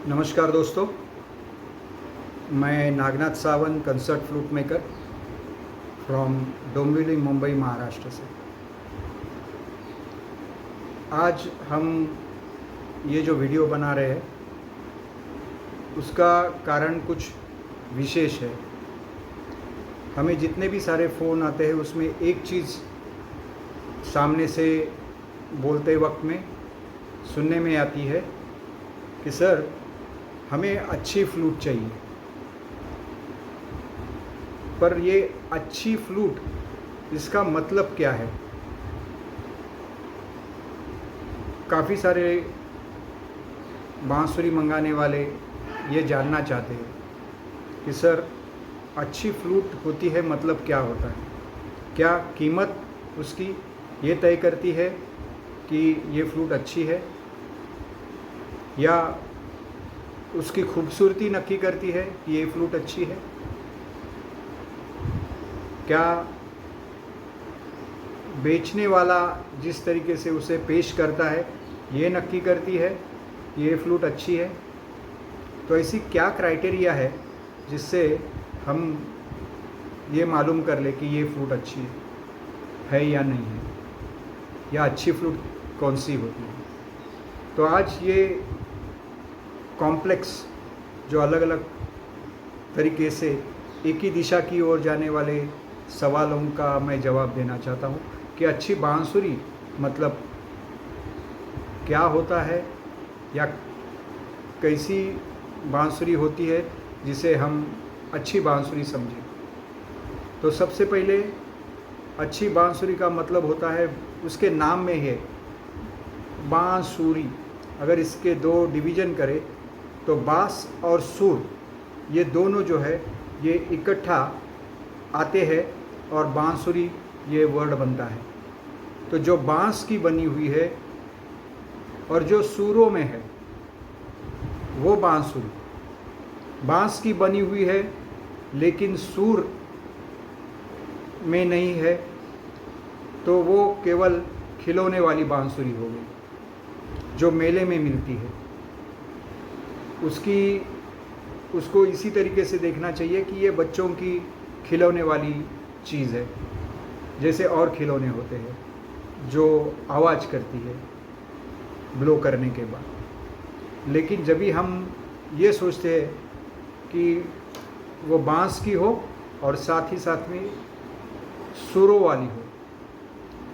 नमस्कार दोस्तों, मैं Nagnath Sawant concert flute maker from Dombivli Mumbai Maharashtra से। आज हम ये जो वीडियो बना रहे हैं उसका कारण कुछ विशेष है। हमें जितने भी सारे फ़ोन आते हैं उसमें एक चीज़ सामने से बोलते वक्त में सुनने में आती है कि सर हमें अच्छी फ्लूट चाहिए। पर ये अच्छी फ्लूट इसका मतलब क्या है? काफ़ी सारे बांसुरी मंगाने वाले ये जानना चाहते हैं कि सर अच्छी फ्लूट होती है मतलब क्या होता है? क्या कीमत उसकी ये तय करती है कि ये फ्लूट अच्छी है, या उसकी खूबसूरती नक्की करती है कि ये फ्लूट अच्छी है? क्या बेचने वाला जिस तरीके से उसे पेश करता है ये नक्की करती है कि ये फ्लूट अच्छी है? तो ऐसी क्या क्राइटेरिया है जिससे हम ये मालूम कर ले कि ये फ्लूट अच्छी है या नहीं है, या अच्छी फ्लूट कौन सी होती है? तो आज ये कॉम्प्लेक्स जो अलग अलग तरीके से एक ही दिशा की ओर जाने वाले सवालों का मैं जवाब देना चाहता हूँ कि अच्छी बांसुरी मतलब क्या होता है, या कैसी बांसुरी होती है जिसे हम अच्छी बांसुरी समझें। तो सबसे पहले अच्छी बांसुरी का मतलब होता है, उसके नाम में है बांसुरी। अगर इसके दो डिवीज़न करें तो बांस और सुर ये दोनों जो है ये इकट्ठा आते हैं और बांसुरी ये वर्ड बनता है। तो जो बांस की बनी हुई है और जो सुरों में है वो बांसुरी। बांस की बनी हुई है लेकिन सुर में नहीं है तो वो केवल खिलौने वाली बांसुरी हो गई जो मेले में मिलती है। उसको इसी तरीके से देखना चाहिए कि ये बच्चों की खिलौने वाली चीज़ है, जैसे और खिलौने होते हैं जो आवाज़ करती है ब्लो करने के बाद। लेकिन जब भी हम ये सोचते हैं कि वो बांस की हो और साथ ही साथ में सुरों वाली हो,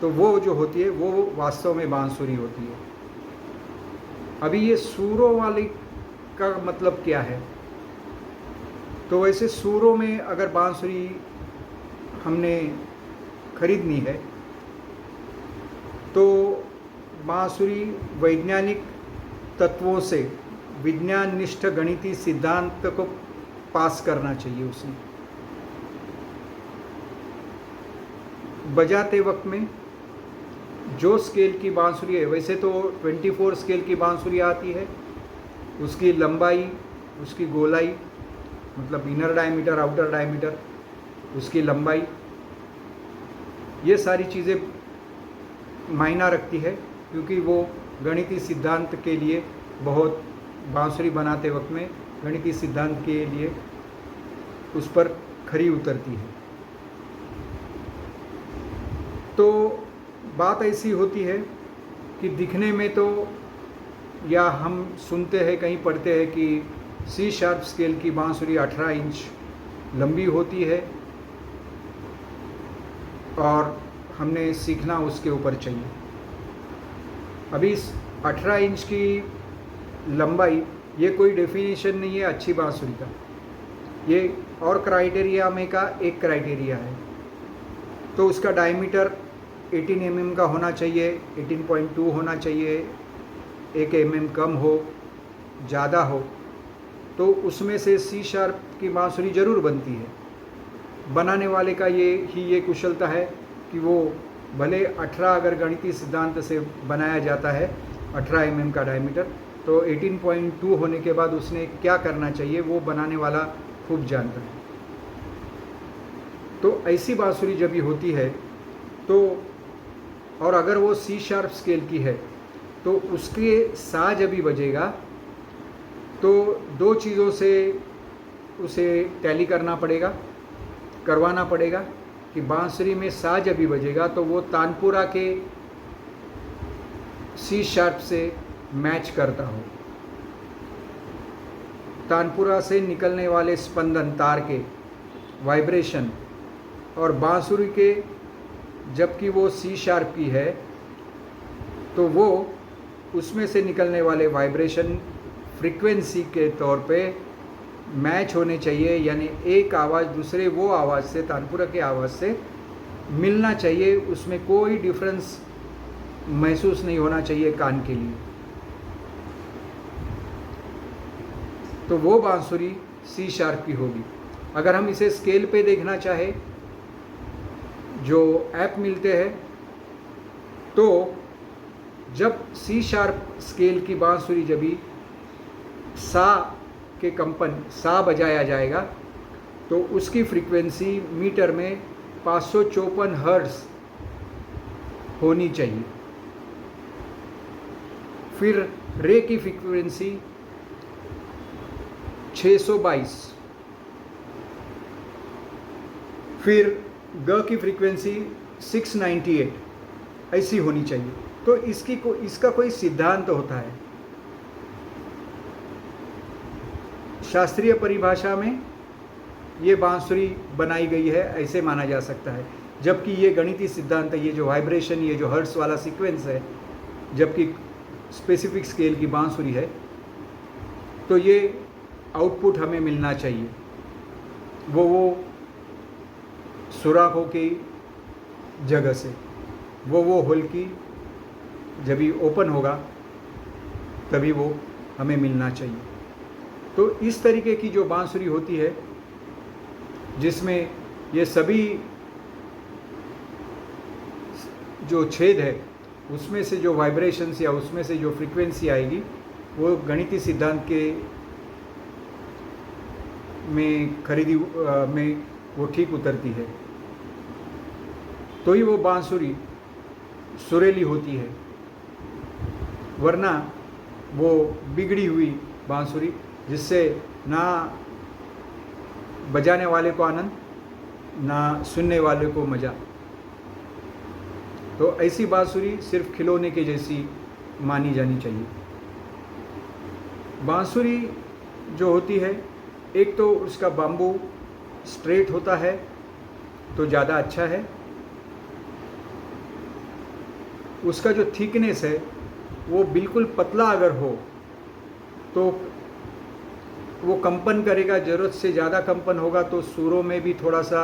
तो वो जो होती है वो वास्तव में बांसुरी होती है। अभी ये सुरों वाली का मतलब क्या है? तो वैसे सुरों में अगर बांसुरी हमने खरीदनी है तो बांसुरी वैज्ञानिक तत्वों से विज्ञाननिष्ठ गणितीय सिद्धांत को पास करना चाहिए। उसने बजाते वक्त में जो स्केल की बांसुरी है, वैसे तो 24 स्केल की बांसुरी आती है, उसकी लंबाई, उसकी गोलाई मतलब इनर डायमीटर, आउटर डायमीटर, उसकी लंबाई, ये सारी चीज़ें मायना रखती है, क्योंकि वो गणितीय सिद्धांत के लिए बहुत बांसुरी बनाते वक्त में गणितीय सिद्धांत के लिए उस पर खरी उतरती है। तो बात ऐसी होती है कि दिखने में तो, या हम सुनते हैं कहीं पढ़ते हैं कि सी शार्प स्केल की बांसुरी 18 इंच लंबी होती है और हमने सीखना उसके ऊपर चाहिए। अभी इस 18 इंच की लंबाई ये कोई डेफिनेशन नहीं है अच्छी बांसुरी का, ये और क्राइटेरिया में का एक क्राइटेरिया है। तो उसका डायमीटर 18 mm का होना चाहिए, 18.2 होना चाहिए, 1 mm कम हो ज़्यादा हो, तो उसमें से सी शार्प की बांसुरी ज़रूर बनती है। बनाने वाले का ये कुशलता है कि वो भले 18 अगर गणितीय सिद्धांत से बनाया जाता है 18 mm का डायमीटर, तो 18.2 होने के बाद उसने क्या करना चाहिए वो बनाने वाला खूब जानता है। तो ऐसी बांसुरी जब भी होती है तो, और अगर वो सी शार्प स्केल की है तो उसके साज अभी बजेगा तो दो चीज़ों से उसे टैली करवाना पड़ेगा कि बांसुरी में सा जब भी बजेगा तो वो तानपुरा के सी शार्प से मैच करता हो। तानपुरा से निकलने वाले स्पंदन तार के वाइब्रेशन और बांसुरी के जबकि वो सी शार्प की है तो वो उसमें से निकलने वाले वाइब्रेशन फ्रीक्वेंसी के तौर पे मैच होने चाहिए, यानी एक आवाज़ दूसरे वो आवाज़ से, तानपुरा की आवाज़ से मिलना चाहिए, उसमें कोई डिफरेंस महसूस नहीं होना चाहिए कान के लिए। तो वो बांसुरी सी शार्प की होगी। अगर हम इसे स्केल पे देखना चाहे, जो ऐप मिलते हैं, तो जब सी शार्प स्केल की बांसुरी जब भी सा के कंपन सा बजाया जाएगा तो उसकी फ्रीक्वेंसी मीटर में 554 हर्ट्ज होनी चाहिए। फिर रे की फ्रीक्वेंसी 622, फिर ग की फ्रीक्वेंसी 698 ऐसी होनी चाहिए। तो इसका कोई सिद्धांत होता है। शास्त्रीय परिभाषा में ये बांसुरी बनाई गई है ऐसे माना जा सकता है, जबकि ये गणितीय सिद्धांत है, ये जो वाइब्रेशन, ये जो हर्ट्स वाला सीक्वेंस है, जबकि स्पेसिफिक स्केल की बांसुरी है, तो ये आउटपुट हमें मिलना चाहिए। वो सुराखों की जगह से, वो होल की जब भी ओपन होगा तभी वो हमें मिलना चाहिए। तो इस तरीके की जो बांसुरी होती है जिसमें ये सभी जो छेद है उसमें से जो वाइब्रेशंस या उसमें से जो फ्रीक्वेंसी आएगी वो गणितीय सिद्धांत के में वो ठीक उतरती है, तो ही वो बांसुरी सुरीली होती है। वरना वो बिगड़ी हुई बांसुरी जिससे ना बजाने वाले को आनंद, ना सुनने वाले को मज़ा, तो ऐसी बांसुरी सिर्फ खिलौने के जैसी मानी जानी चाहिए। बांसुरी जो होती है, एक तो उसका बाम्बू स्ट्रेट होता है तो ज़्यादा अच्छा है, उसका जो थिकनेस है वो बिल्कुल पतला अगर हो तो वो कंपन करेगा, ज़रूरत से ज़्यादा कंपन होगा तो सुरों में भी थोड़ा सा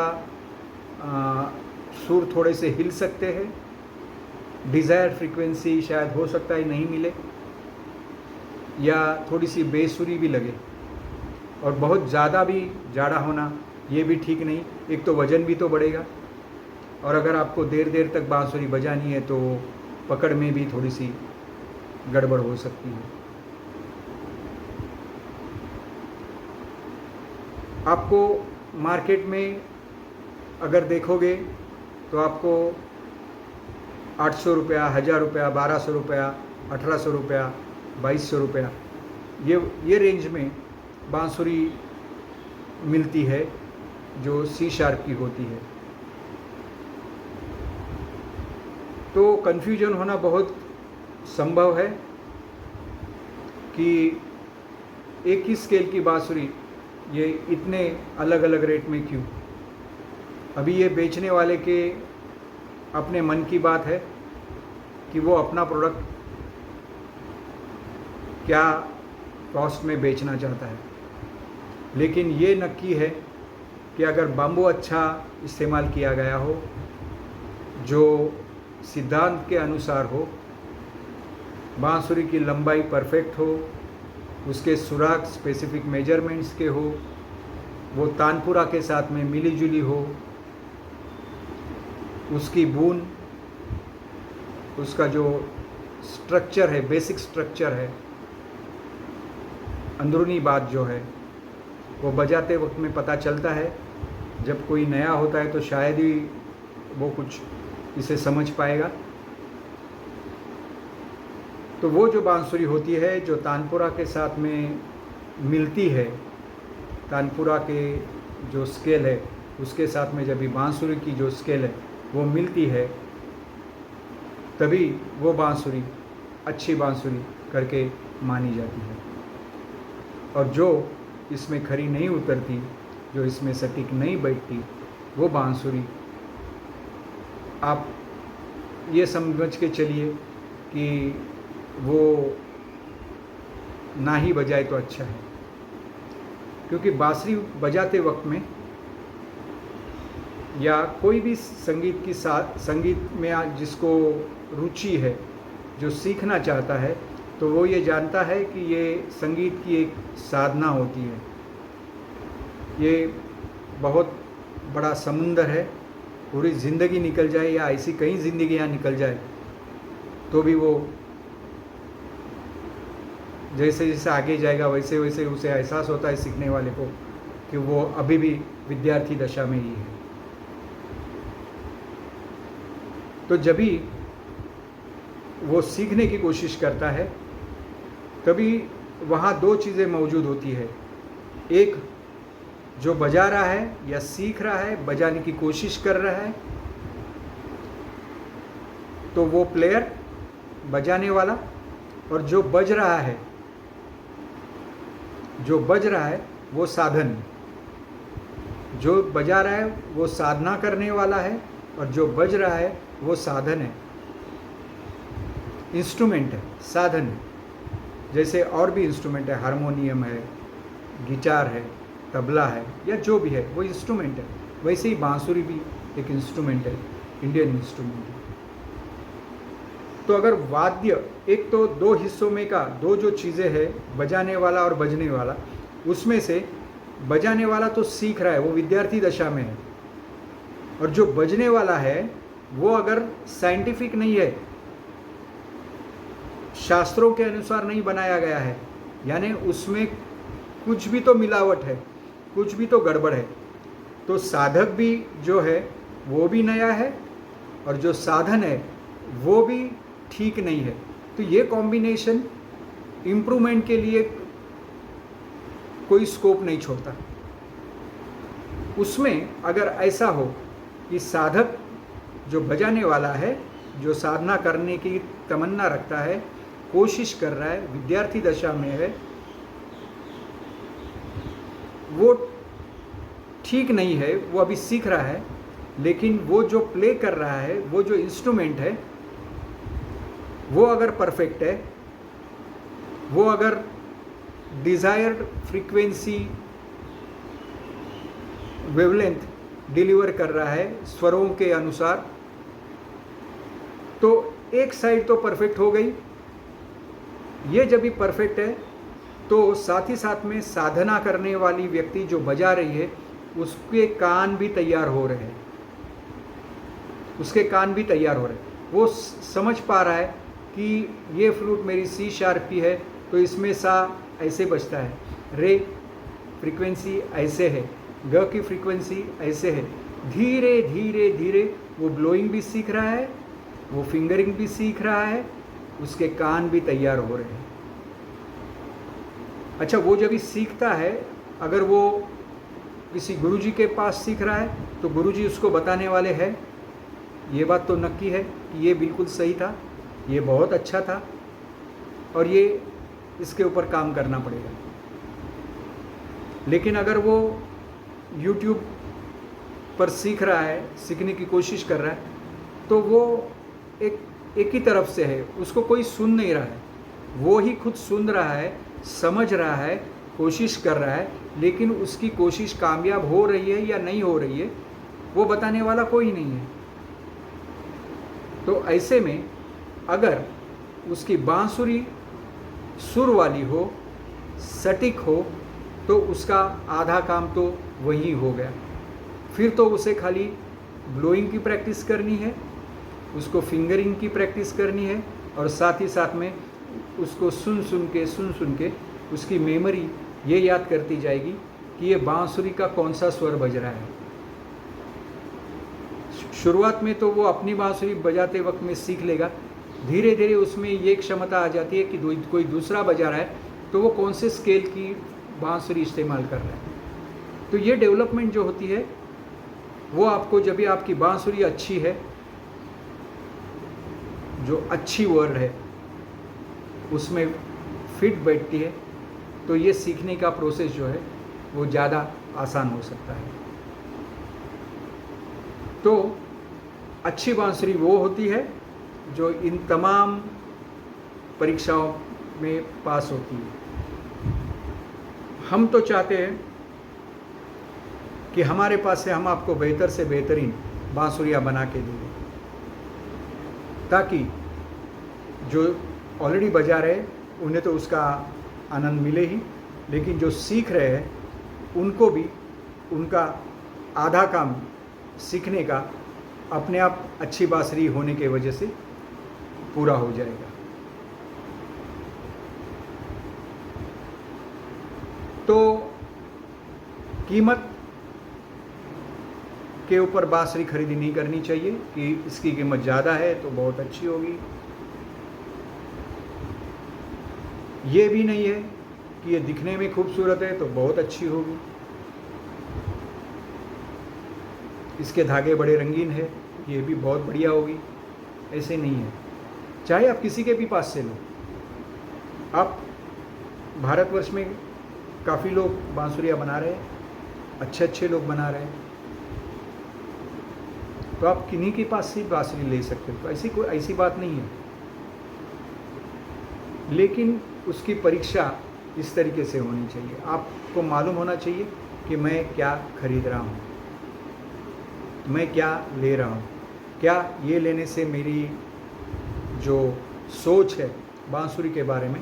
सुर थोड़े से हिल सकते हैं, डिज़ायर फ्रीक्वेंसी शायद हो सकता है नहीं मिले, या थोड़ी सी बेसुरी भी लगे। और बहुत ज़्यादा भी जाड़ा होना ये भी ठीक नहीं, एक तो वज़न भी तो बढ़ेगा, और अगर आपको देर देर तक बांसुरी बजानी है तो पकड़ में भी थोड़ी सी गड़बड़ हो सकती है। आपको मार्केट में अगर देखोगे तो आपको 800 रुपया, 1000 रुपया, 1200 रुपया, 1800 रुपया, 2200 रुपया, ये रेंज में बांसुरी मिलती है जो सी शार्प की होती है। तो कन्फ्यूजन होना बहुत संभव है कि एक ही स्केल की बांसुरी ये इतने अलग अलग रेट में क्यों। अभी ये बेचने वाले के अपने मन की बात है कि वो अपना प्रोडक्ट क्या कॉस्ट में बेचना चाहता है, लेकिन ये नक्की है कि अगर बाम्बू अच्छा इस्तेमाल किया गया हो, जो सिद्धांत के अनुसार हो, बांसुरी की लंबाई परफेक्ट हो, उसके सुराग स्पेसिफिक मेजरमेंट्स के हो, वो तानपुरा के साथ में मिली जुली हो, उसकी बून, उसका जो स्ट्रक्चर है, बेसिक स्ट्रक्चर है, अंदरूनी बात जो है वो बजाते वक्त में पता चलता है। जब कोई नया होता है तो शायद ही वो कुछ इसे समझ पाएगा। तो वो जो बांसुरी होती है जो तानपुरा के साथ में मिलती है, तानपुरा के जो स्केल है उसके साथ में जब भी बांसुरी की जो स्केल है वो मिलती है, तभी वो बांसुरी अच्छी बांसुरी करके मानी जाती है। और जो इसमें खरी नहीं उतरती, जो इसमें सटीक नहीं बैठती, वो बांसुरी आप ये समझ के चलिए कि वो ना ही बजाए तो अच्छा है। क्योंकि बांसुरी बजाते वक्त में या कोई भी संगीत में जिसको रुचि है, जो सीखना चाहता है, तो वो ये जानता है कि ये संगीत की एक साधना होती है। ये बहुत बड़ा समुंदर है। पूरी ज़िंदगी निकल जाए या ऐसी कई ज़िंदगियाँ निकल जाए तो भी वो जैसे जैसे आगे जाएगा वैसे वैसे उसे एहसास होता है सीखने वाले को कि वो अभी भी विद्यार्थी दशा में ही है। तो जब भी वो सीखने की कोशिश करता है तभी वहाँ दो चीज़ें मौजूद होती है। एक, जो बजा रहा है या सीख रहा है, बजाने की कोशिश कर रहा है, तो वो प्लेयर, बजाने वाला, और जो बज रहा है, वो साधन। जो बजा रहा है वो साधना करने वाला है और जो बज रहा है वो साधन है, इंस्ट्रूमेंट है, साधन है। जैसे और भी इंस्ट्रूमेंट है, हारमोनियम है, गिटार है, तबला है, या जो भी है वो इंस्ट्रूमेंट है। वैसे ही बांसुरी भी एक इंस्ट्रूमेंट है, इंडियन इंस्ट्रूमेंट है। तो अगर वाद्य, एक तो दो हिस्सों में का दो जो चीज़ें हैं, बजाने वाला और बजने वाला, उसमें से बजाने वाला तो सीख रहा है, वो विद्यार्थी दशा में है, और जो बजने वाला है वो अगर साइंटिफिक नहीं है, शास्त्रों के अनुसार नहीं बनाया गया है, यानी उसमें कुछ भी तो मिलावट है, कुछ भी तो गड़बड़ है, तो साधक भी जो है वो भी नया है और जो साधन है वो भी ठीक नहीं है। तो ये कॉम्बिनेशन इम्प्रूवमेंट के लिए कोई स्कोप नहीं छोड़ता। उसमें अगर ऐसा हो कि साधक जो बजाने वाला है, जो साधना करने की तमन्ना रखता है, कोशिश कर रहा है, विद्यार्थी दशा में है, वो ठीक नहीं है, वो अभी सीख रहा है, लेकिन वो जो प्ले कर रहा है, वो जो इंस्ट्रूमेंट है, वो अगर परफेक्ट है, वो अगर डिज़ायर्ड फ्रीक्वेंसी वेवलेंथ डिलीवर कर रहा है स्वरों के अनुसार, तो एक साइड तो परफेक्ट हो गई। ये जब भी परफेक्ट है तो साथ ही साथ में साधना करने वाली व्यक्ति जो बजा रही है उसके कान भी तैयार हो रहे हैं, उसके कान भी तैयार हो रहे हैं। वो समझ पा रहा है कि ये फ्लूट मेरी सी शार्प की है तो इसमें सा ऐसे बजता है, रे फ्रीक्वेंसी ऐसे है, ग की फ्रीक्वेंसी ऐसे है। धीरे धीरे धीरे वो ब्लोइंग भी सीख रहा है, वो फिंगरिंग भी सीख रहा है, उसके कान भी तैयार हो रहे हैं। अच्छा, वो जब भी सीखता है, अगर वो किसी गुरुजी के पास सीख रहा है तो गुरुजी उसको बताने वाले हैं, ये बात तो नक्की है कि ये बिल्कुल सही था, ये बहुत अच्छा था और ये इसके ऊपर काम करना पड़ेगा। लेकिन अगर वो YouTube पर सीख रहा है, सीखने की कोशिश कर रहा है, तो वो एक ही तरफ से है, उसको कोई सुन नहीं रहा है, वो ही खुद सुन रहा है, समझ रहा है, कोशिश कर रहा है, लेकिन उसकी कोशिश कामयाब हो रही है या नहीं हो रही है वो बताने वाला कोई नहीं है। तो ऐसे में अगर उसकी बांसुरी सुर वाली हो, सटीक हो, तो उसका आधा काम तो वही हो गया। फिर तो उसे खाली ब्लोइंग की प्रैक्टिस करनी है, उसको फिंगरिंग की प्रैक्टिस करनी है, और साथ ही साथ में उसको सुन सुन के उसकी मेमोरी ये याद करती जाएगी कि ये बांसुरी का कौन सा स्वर बज रहा है। शुरुआत में तो वो अपनी बांसुरी बजाते वक्त में सीख लेगा, धीरे धीरे उसमें ये क्षमता आ जाती है कि कोई दूसरा बजा रहा है तो वो कौन से स्केल की बांसुरी इस्तेमाल कर रहे हैं। तो ये डेवलपमेंट जो होती है वो आपको, जब भी आपकी बांसुरी अच्छी है, जो अच्छी वर्ड है उसमें फिट बैठती है, तो ये सीखने का प्रोसेस जो है वो ज़्यादा आसान हो सकता है। तो अच्छी बांसुरी वो होती है जो इन तमाम परीक्षाओं में पास होती है। हम तो चाहते हैं कि हमारे पास से हम आपको बेहतर से बेहतरीन बांसुरियाँ बना के देंगे, ताकि जो ऑलरेडी बजा रहे उन्हें तो उसका आनंद मिले ही, लेकिन जो सीख रहे हैं उनको भी उनका आधा काम सीखने का अपने आप अच्छी बांसुरी होने के वजह से पूरा हो जाएगा। तो कीमत के ऊपर बांसुरी खरीदी नहीं करनी चाहिए कि इसकी कीमत ज़्यादा है तो बहुत अच्छी होगी। ये भी नहीं है कि ये दिखने में खूबसूरत है तो बहुत अच्छी होगी, इसके धागे बड़े रंगीन है ये भी बहुत बढ़िया होगी, ऐसे नहीं है। चाहे आप किसी के भी पास से लो, आप भारतवर्ष में काफ़ी लोग बांसुरियाँ बना रहे हैं, अच्छे लोग बना रहे हैं, तो आप किन्हीं के पास से बांसुरी ले सकते हो, तो ऐसी बात नहीं है। लेकिन उसकी परीक्षा इस तरीके से होनी चाहिए, आपको मालूम होना चाहिए कि मैं क्या खरीद रहा हूँ, मैं क्या ले रहा हूँ, क्या ये लेने से मेरी जो सोच है बांसुरी के बारे में,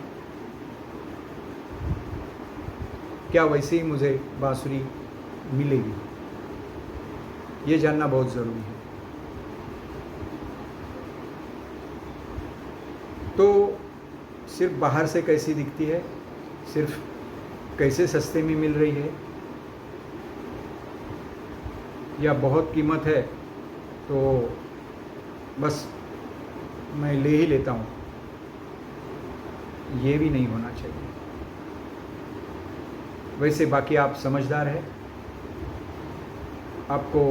क्या वैसे ही मुझे बांसुरी मिलेगी, ये जानना बहुत ज़रूरी है। तो सिर्फ बाहर से कैसी दिखती है, सिर्फ कैसे सस्ते में मिल रही है या बहुत कीमत है तो बस मैं ले ही लेता हूँ, ये भी नहीं होना चाहिए। वैसे बाकी आप समझदार हैं, आपको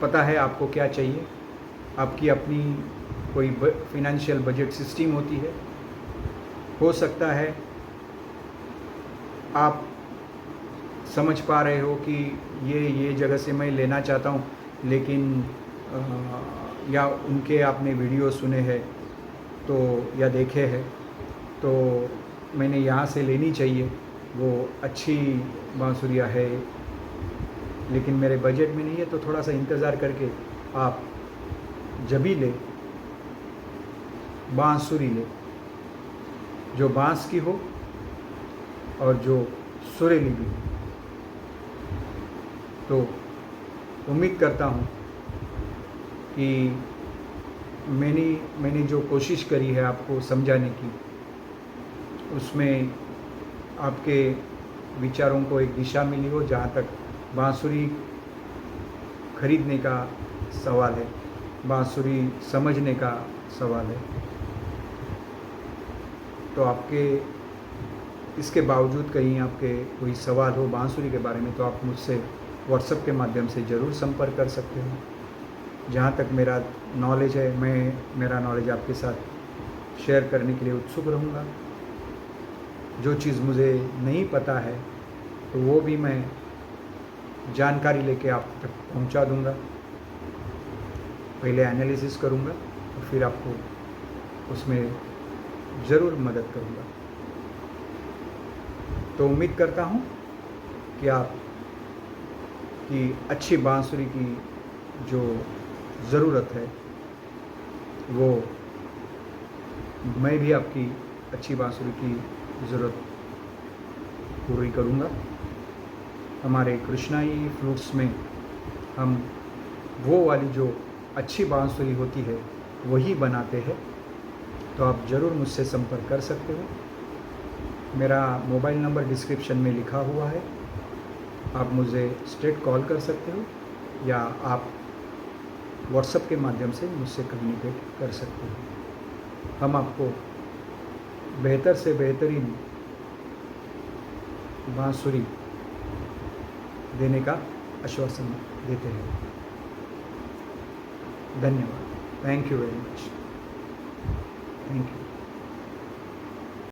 पता है आपको क्या चाहिए, आपकी अपनी कोई फिनेंशियल बजट सिस्टम होती है। हो सकता है आप समझ पा रहे हो कि ये जगह से मैं लेना चाहता हूँ, लेकिन या उनके आपने वीडियो सुने हैं तो या देखे हैं तो मैंने यहाँ से लेनी चाहिए, वो अच्छी बांसुरियाँ है, लेकिन मेरे बजट में नहीं है, तो थोड़ा सा इंतज़ार करके आप जब भी ले बांसुरी ले जो बांस की हो और जो सुरीली भी हो। तो उम्मीद करता हूँ कि मैंने जो कोशिश करी है आपको समझाने की, उसमें आपके विचारों को एक दिशा मिली हो। जहाँ तक बांसुरी खरीदने का सवाल है, बांसुरी समझने का सवाल है, तो आपके इसके बावजूद कहीं आपके कोई सवाल हो बांसुरी के बारे में, तो आप मुझसे व्हाट्सएप के माध्यम से ज़रूर संपर्क कर सकते हो। जहाँ तक मेरा नॉलेज है, मैं मेरा नॉलेज आपके साथ शेयर करने के लिए उत्सुक रहूँगा। जो चीज़ मुझे नहीं पता है तो वो भी मैं जानकारी लेके आप तक पहुँचा दूँगा। पहले एनालिसिस करूँगा और फिर आपको उसमें ज़रूर मदद करूँगा। तो उम्मीद करता हूँ कि आप की अच्छी बांसुरी की जो ज़रूरत है वो मैं भी आपकी अच्छी बांसुरी की ज़रूरत पूरी करूँगा। हमारे कृष्णाई फ्लूट्स में हम वो वाली जो अच्छी बांसुरी होती है वही बनाते हैं, तो आप ज़रूर मुझसे संपर्क कर सकते हो। मेरा मोबाइल नंबर डिस्क्रिप्शन में लिखा हुआ है, आप मुझे स्ट्रेट कॉल कर सकते हो या आप व्हाट्सएप के माध्यम से मुझसे कम्युनिकेट कर सकते हो। हम आपको बेहतर से बेहतरीन बांसुरी देने का आश्वासन देते हैं। धन्यवाद। Thank you very much. Thank you.